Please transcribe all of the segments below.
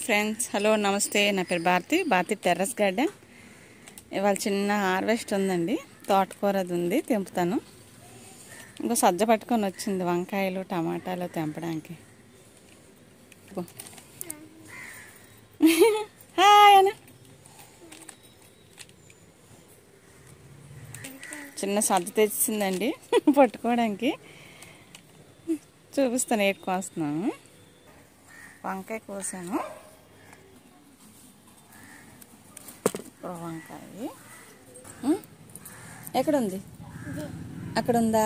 Friends, hello నమస్తే. నా పేరు భారతి టెర్రస్ గార్డెన్. ఇవాళ చిన్న హార్వెస్ట్ ఉందండి. తోటకూర అది ఉంది, తెంపుతాను. ఇంకో సజ్జ పట్టుకొని వచ్చింది, వంకాయలు టమాటాలు తెంపడానికి. హాయ్ అన్న. చిన్న సజ్జ తెచ్చిందండి పట్టుకోవడానికి. చూపిస్తాను ఏటి కోస్తున్నాను. వంకాయ కోసాను. వంకాయ ఎక్కడుంది? అక్కడ ఉందా?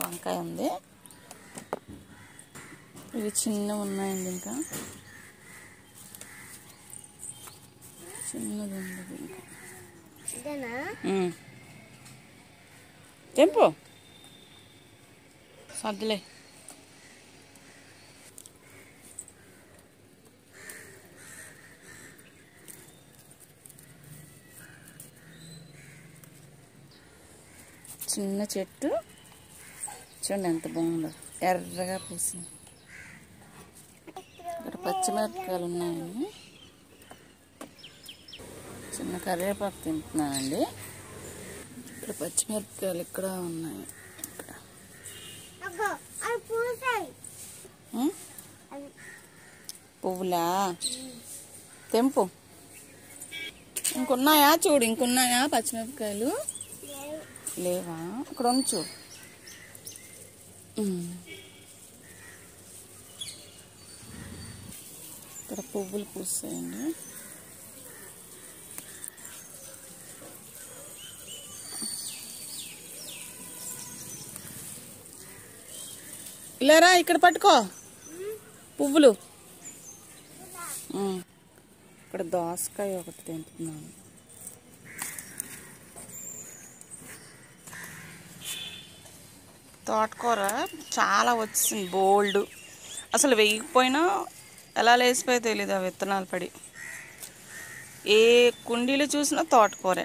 వంకాయ ఉంది. ఇవి చిన్న ఉన్నాయండి, ఇంకా చిన్నది ఉంది. ఇంకా తెంపు సర్దులే. చిన్న చెట్టు చూడండి ఎంత బాగుందో, ఎర్రగా పూసింది. ఇక్కడ పచ్చిమిరపకాయలు ఉన్నాయండి. చిన్న కరివేపాకు తింటున్నానండి. ఇక్కడ పచ్చిమిరపకాయలు ఇక్కడ ఉన్నాయి. పువ్వులా? తెంపు. ఇంకున్నాయా చూడు, ఇంకున్నాయా పచ్చిమిరపకాయలు? లేవా? ఇక్కడ ఉంచు. ఇక్కడ పువ్వులు పూస్తాయండి. ఇలారా, ఇక్కడ పట్టుకో పువ్వులు. ఇక్కడ దోసకాయ ఒకటి తెంపుతున్నాను. తోటకూర చాలా వచ్చింది, బోల్డ్. అసలు వేయకపోయినా ఎలా లేసిపోయో తెలీదు ఆ విత్తనాలు పడి. ఏ కుండీలు చూసినా తోటకూర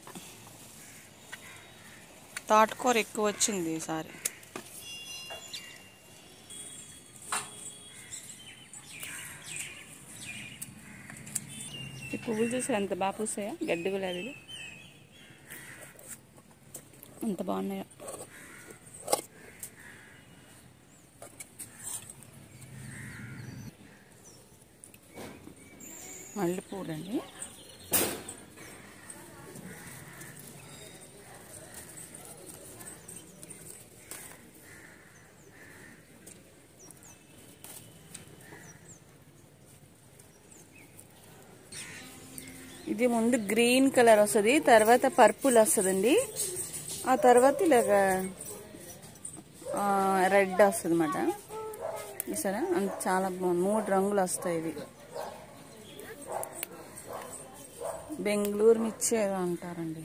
ఎక్కువ వచ్చింది ఈసారి. ఈ పువ్వులు చూసి ఎంత బాగా పూసాయా, గడ్డి గులాబీలు ఎంత బాగున్నాయో. మల్లెపూలు అండి. ఇది ముందు గ్రీన్ కలర్ వస్తుంది, తర్వాత పర్పుల్ వస్తుందండి. ఆ తర్వాత ఇలాగా రెడ్ వస్తుంది అన్నమాట. సరే, అంత చాలా బాగుంది. 3 రంగులు వస్తాయి. ఇవి బెంగళూరు మిర్చి ఏదో అంటారండి.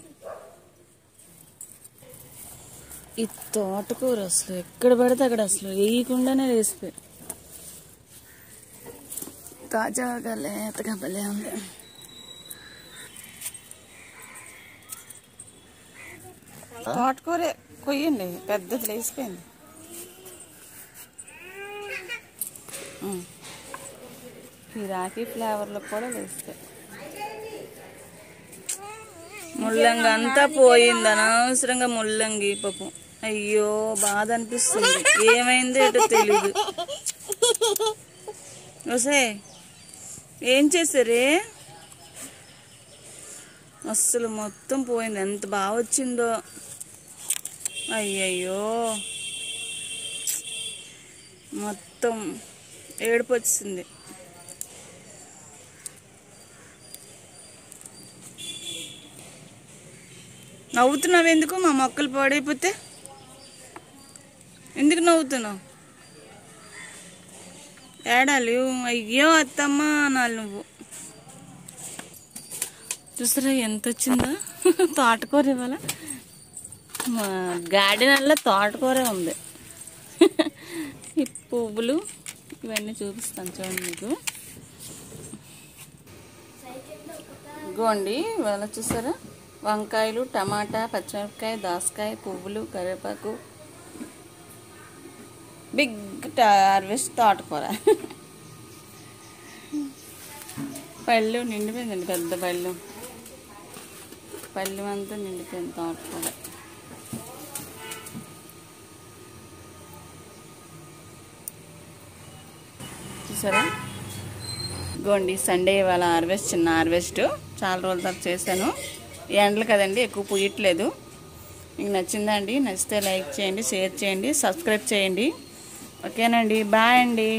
ఈ తోటకూర అసలు ఎక్కడ పడితే అక్కడ అసలు వేయకుండానే వేసిపోయి తాజాగా లేతగా భలే ఉంది. తోటకూర కొయ్యండి, పెద్దది లేసిపోయింది. ఈ రాఖీ ఫ్లేవర్లో కూడా వేస్తాయి. ముల్లంగి అంతా పోయింది, అనవసరంగా ముల్లంగి పాపం. అయ్యో, బాధ అనిపిస్తుంది. ఏమైందో ఏటో తెలీదు. వసే ఏం చేశారే? అస్సలు మొత్తం పోయింది. ఎంత బాగా వచ్చిందో. అయ్యయ్యో, మొత్తం ఏడుపు వచ్చింది. నవ్వుతున్నావు ఎందుకు? మా మొక్కలు పాడైపోతే ఎందుకు నవ్వుతున్నావు? ఏడాలి. అయ్యో అత్తమ్మ అనాలి నువ్వు. చూసారా ఎంత వచ్చిందో తోటకూర. ఇవాళ మా గార్డెన్ అలా తోటకూర ఉంది. ఈ పువ్వులు ఇవన్నీ చూపిస్తాను చూడండి మీకు. ఇగోండి ఇవాళ చూసారా వంకాయలు, టమాటా, పచ్చిమిరపకాయ, దోసకాయ, పువ్వులు, కరివేపాకు, బిగ్ హార్వెస్ట్ తోటకూర. పళ్ళు నిండిపోయిందండి, పెద్ద పళ్ళు అంతా నిండిపోయింది తోటకూర. చూసారా, గోండి సండే ఇవాళ హార్వెస్ట్, చిన్న హార్వెస్ట్. చాలా రోజుల తర్వాత చేశాను. ఎండలు కదండి, ఎక్కువ పుయ్యట్లేదు. మీకు నచ్చిందండి? నచ్చితే లైక్ చేయండి, షేర్ చేయండి, సబ్స్క్రైబ్ చేయండి. ఓకేనండి, బాయ్ అండి.